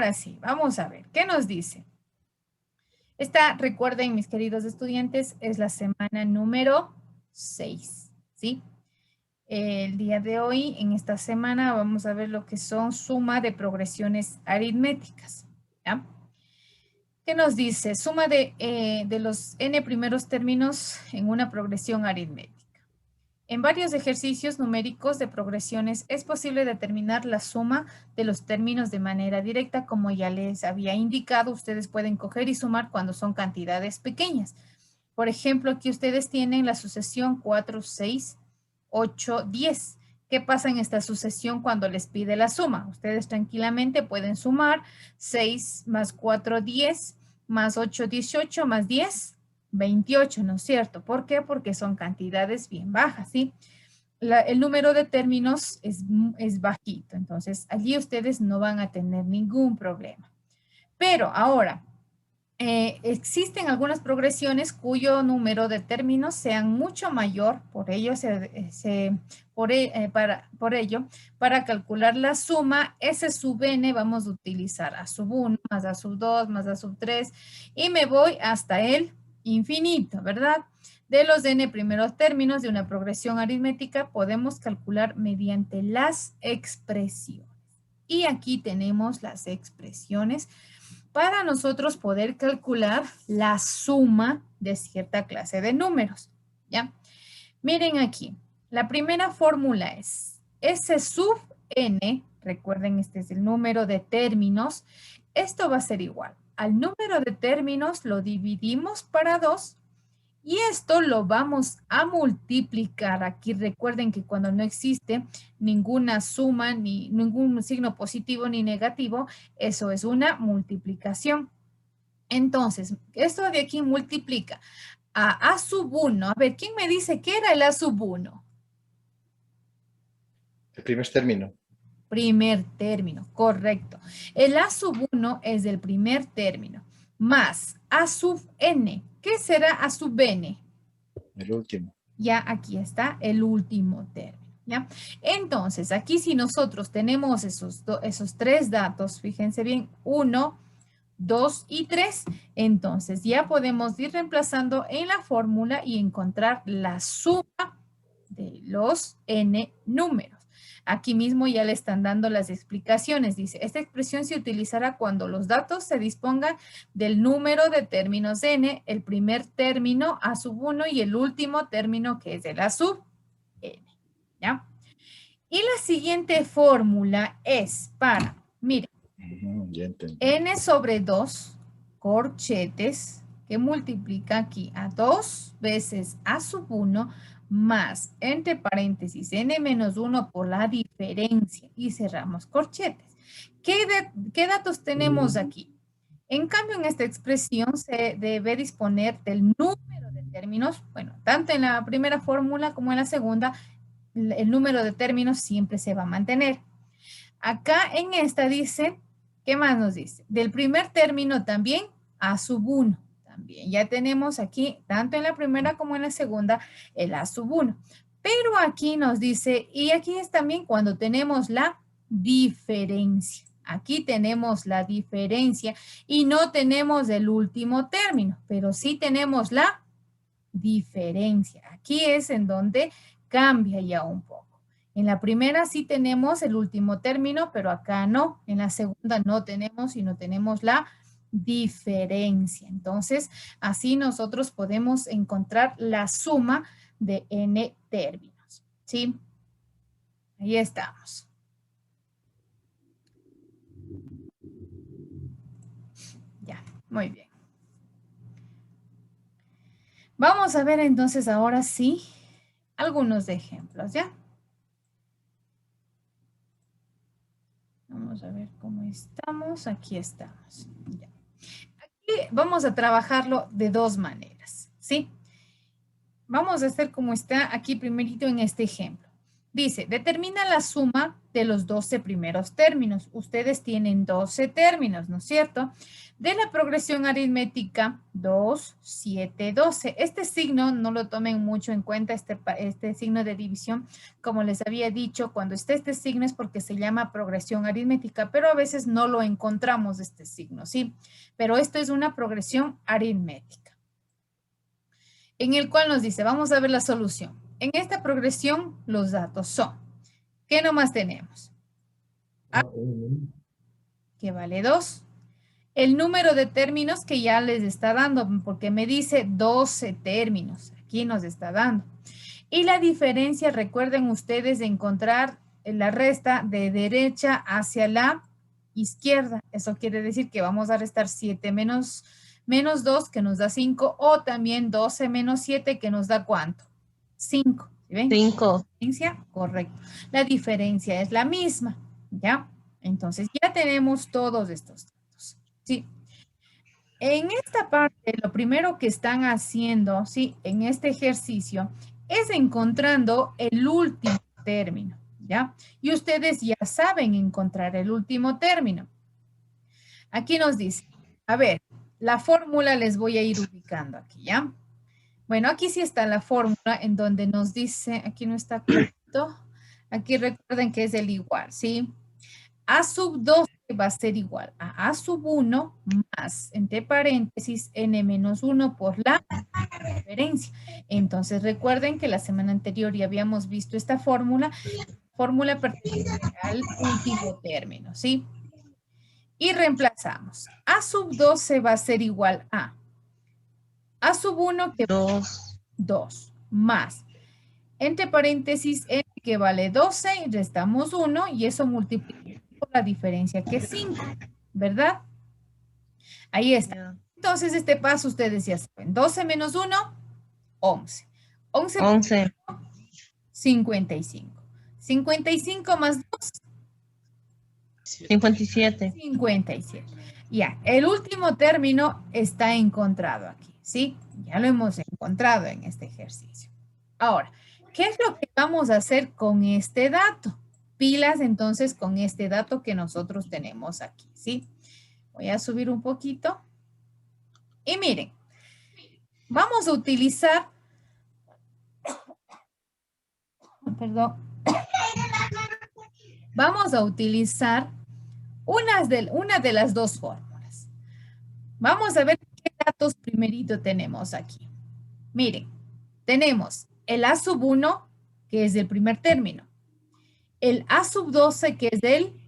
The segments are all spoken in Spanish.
ahora sí, vamos a ver, ¿qué nos dice? Esta, recuerden, mis queridos estudiantes, es la semana número 6, ¿sí? El día de hoy, en esta semana, vamos a ver lo que son suma de progresiones aritméticas, ¿ya? ¿Qué nos dice? Suma de los n primeros términos en una progresión aritmética. En varios ejercicios numéricos de progresiones es posible determinar la suma de los términos de manera directa, como ya les había indicado. Ustedes pueden coger y sumar cuando son cantidades pequeñas. Por ejemplo, aquí ustedes tienen la sucesión 4, 6, 8, 10. ¿Qué pasa en esta sucesión cuando les pide la suma? Ustedes tranquilamente pueden sumar 6 más 4, 10, más 8, 18, más 10, 28, ¿no es cierto? ¿Por qué? Porque son cantidades bien bajas, ¿sí? El número de términos es bajito, entonces allí ustedes no van a tener ningún problema. Pero ahora, existen algunas progresiones cuyo número de términos sean mucho mayor, por ello, para calcular la suma, S sub n vamos a utilizar A sub 1 más A sub 2 más A sub 3 y me voy hasta el infinito, ¿verdad? De los n primeros términos de una progresión aritmética podemos calcular mediante las expresiones. Y aquí tenemos las expresiones para nosotros poder calcular la suma de cierta clase de números, ¿ya? Miren aquí, la primera fórmula es S sub n, recuerden este es el número de términos, esto va a ser igual. Al número de términos lo dividimos para 2 y esto lo vamos a multiplicar. Aquí recuerden que cuando no existe ninguna suma, ni ningún signo positivo ni negativo, eso es una multiplicación. Entonces, esto de aquí multiplica a sub 1. A ver, ¿quién me dice qué era el A sub 1? El primer término. Primer término, correcto. El A sub 1 es del primer término, más A sub n. ¿Qué será A sub n? El último. Ya aquí está el último término, ¿ya? Entonces, aquí si nosotros tenemos esos tres datos, fíjense bien, 1, 2 y 3, entonces ya podemos ir reemplazando en la fórmula y encontrar la suma de los n números. Aquí mismo ya le están dando las explicaciones. Dice, esta expresión se utilizará cuando los datos se dispongan del número de términos n, el primer término A sub 1 y el último término que es el A sub n, ¿ya? Y la siguiente fórmula es para, miren, Ya entendí. n sobre 2 corchetes que multiplica aquí a 2 veces A sub 1 más, entre paréntesis, n menos 1 por la diferencia y cerramos corchetes. ¿Qué datos tenemos aquí? En cambio, en esta expresión se debe disponer del número de términos, bueno, tanto en la primera fórmula como en la segunda, el número de términos siempre se va a mantener. Acá en esta dice, ¿qué más nos dice? Del primer término también, A sub 1. También ya tenemos aquí, tanto en la primera como en la segunda, el A sub 1. Pero aquí nos dice, y aquí es también cuando tenemos la diferencia. Aquí tenemos la diferencia y no tenemos el último término, pero sí tenemos la diferencia. Aquí es en donde cambia ya un poco. En la primera sí tenemos el último término, pero acá no. En la segunda no tenemos, sino tenemos la diferencia. Entonces, así nosotros podemos encontrar la suma de n términos. ¿Sí? Ahí estamos. Ya, muy bien. Vamos a ver entonces ahora sí algunos ejemplos, ¿ya? Vamos a ver cómo estamos. Aquí estamos. Ya. Aquí vamos a trabajarlo de dos maneras, ¿sí? Vamos a hacer como está aquí primerito en este ejemplo. Dice, determina la suma de los 12 primeros términos. Ustedes tienen 12 términos, ¿no es cierto? De la progresión aritmética 2, 7, 12. Este signo no lo tomen mucho en cuenta, este signo de división. Como les había dicho, cuando está este signo es porque se llama progresión aritmética, pero a veces no lo encontramos este signo, ¿sí? Pero esto es una progresión aritmética, en el cual nos dice, vamos a ver la solución. En esta progresión, los datos son, ¿qué nomás tenemos? A, que vale 2. El número de términos que ya les está dando, porque me dice 12 términos. Aquí nos está dando. Y la diferencia, recuerden ustedes, de encontrar la resta de derecha hacia la izquierda. Eso quiere decir que vamos a restar 7 menos 2, que nos da 5, o también 12 menos 7, que nos da ¿cuánto? 5. ¿Sí ven? 5. Correcto. La diferencia es la misma, ¿ya? Entonces, ya tenemos todos estos datos, ¿sí? En esta parte, lo primero que están haciendo, ¿sí? En este ejercicio, es encontrando el último término, ¿ya? Y ustedes ya saben encontrar el último término. Aquí nos dice, a ver, la fórmula les voy a ir ubicando aquí, ¿ya? Bueno, aquí sí está la fórmula en donde nos dice, aquí no está correcto, aquí recuerden que es el igual, ¿sí? A sub 12 va a ser igual a sub 1 más, entre paréntesis, n menos 1 por la diferencia. Entonces, recuerden que la semana anterior ya habíamos visto esta fórmula pertenece al último término, ¿sí? Y reemplazamos. A sub 12 va a ser igual a sub 1 que 2 más, entre paréntesis, n que vale 12, y restamos 1 y eso multiplica por la diferencia que es 5, ¿verdad? Ahí está. Entonces, este paso ustedes ya saben. 12 menos 1, 11. 11. 55. 55 más 2. 57. 57. Ya, el último término está encontrado aquí, ¿sí? Ya lo hemos encontrado en este ejercicio. Ahora, ¿qué es lo que vamos a hacer con este dato? Pilas entonces con este dato que nosotros tenemos aquí, ¿sí? Voy a subir un poquito. Y miren, vamos a utilizar, perdón, vamos a utilizar una de las dos fórmulas. Vamos a ver qué datos primerito tenemos aquí. Miren, tenemos el A sub 1, que es el primer término, el A sub 12, que es el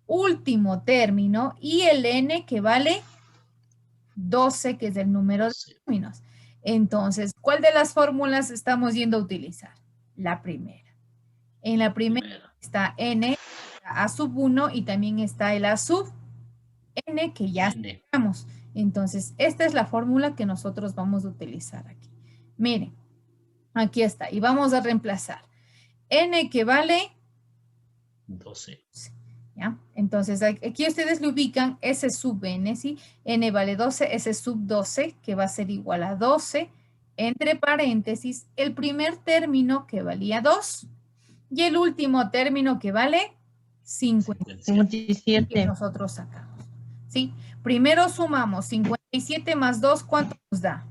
último término, y el N, que vale 12, que es el número de términos. Entonces, ¿cuál de las fórmulas estamos yendo a utilizar? La primera. En la primera está N, A sub 1, y también está el A sub N, que ya sacamos. Entonces, esta es la fórmula que nosotros vamos a utilizar aquí. Miren, aquí está. Y vamos a reemplazar. N, que vale 12. ¿Ya? Entonces, aquí ustedes le ubican S sub N, ¿sí? N vale 12, S sub 12, que va a ser igual a 12, entre paréntesis, el primer término que valía 2, y el último término que vale 57, que nosotros sacamos, ¿sí? Primero sumamos 57 más 2, ¿cuánto nos da?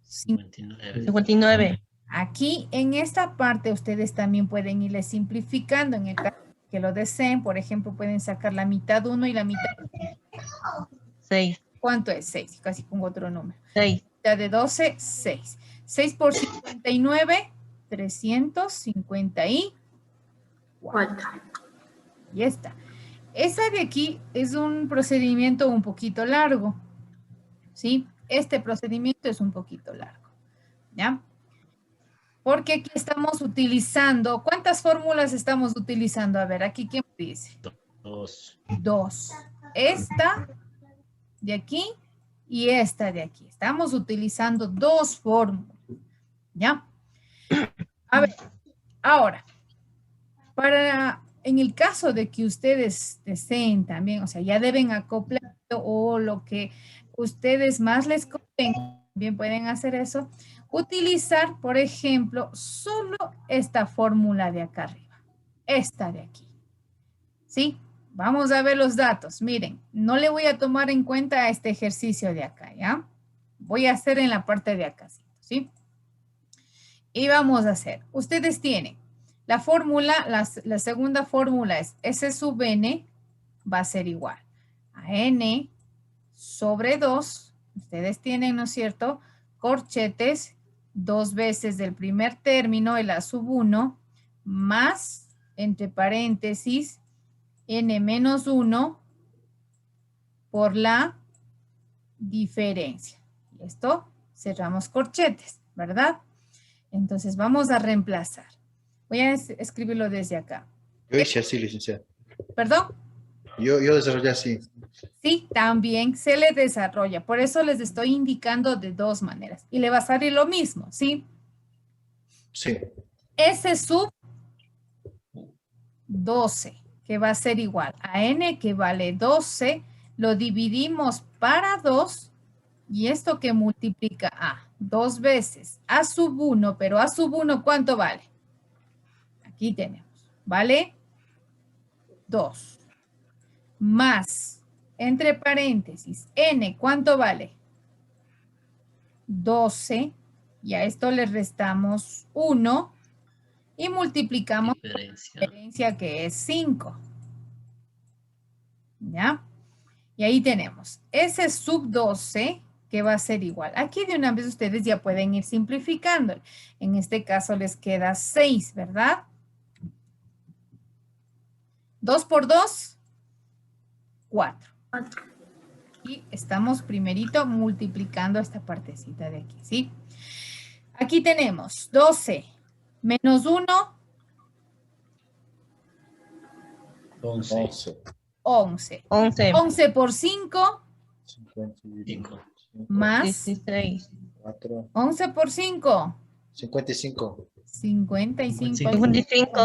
59. Aquí, en esta parte, ustedes también pueden irle simplificando. En el caso que lo deseen, por ejemplo, pueden sacar la mitad 1 y la mitad 6. ¿Cuánto es? 6. Casi pongo otro número. 6. Mitad de 12, 6. 6 por 59, 354. Y está. Esa de aquí es un procedimiento un poquito largo, ¿sí? Este procedimiento es un poquito largo, ¿ya? Porque aquí estamos utilizando, ¿cuántas fórmulas estamos utilizando? A ver, aquí, ¿quién me dice? 2. 2. Esta de aquí y esta de aquí. Estamos utilizando 2 fórmulas, ¿ya? A ver, ahora, en el caso de que ustedes deseen también, o sea, ya deben acoplar o lo que ustedes más les convenga, bien pueden hacer eso, utilizar, por ejemplo, solo esta fórmula de acá arriba. Esta de aquí. ¿Sí? Vamos a ver los datos. Miren, no le voy a tomar en cuenta este ejercicio de acá, ¿ya? Voy a hacer en la parte de acá, ¿sí? Y vamos a hacer. Ustedes tienen la fórmula, la segunda fórmula es S sub n va a ser igual a n sobre 2. Ustedes tienen, ¿no es cierto? Corchetes, 2 veces del primer término, el a sub 1, más, entre paréntesis, n menos 1 por la diferencia. Y esto cerramos corchetes, ¿verdad? Entonces vamos a reemplazar. Voy a escribirlo desde acá. Yo hice así, licenciado. ¿Perdón? Yo desarrollé así. Sí, también se le desarrolla. Por eso les estoy indicando de 2 maneras. Y le va a salir lo mismo, ¿sí? Sí. S sub 12, que va a ser igual a n que vale 12, lo dividimos para 2 y esto que multiplica a 2 veces a sub 1, pero a sub 1 ¿cuánto vale? Aquí tenemos, ¿vale? 2 más, entre paréntesis, n ¿cuánto vale? 12 y a esto le restamos 1 y multiplicamos la diferencia que es 5. ¿Ya? Y ahí tenemos S sub 12 que va a ser igual. Aquí de una vez ustedes ya pueden ir simplificando. En este caso les queda 6, ¿verdad? 2 por 2, 4. Y estamos primerito multiplicando esta partecita de aquí, ¿sí? Aquí tenemos 12 menos 1, 11. 11. 11. 11 por 5, 55. más 16. 4. 11 por 5, 55. 55. 55.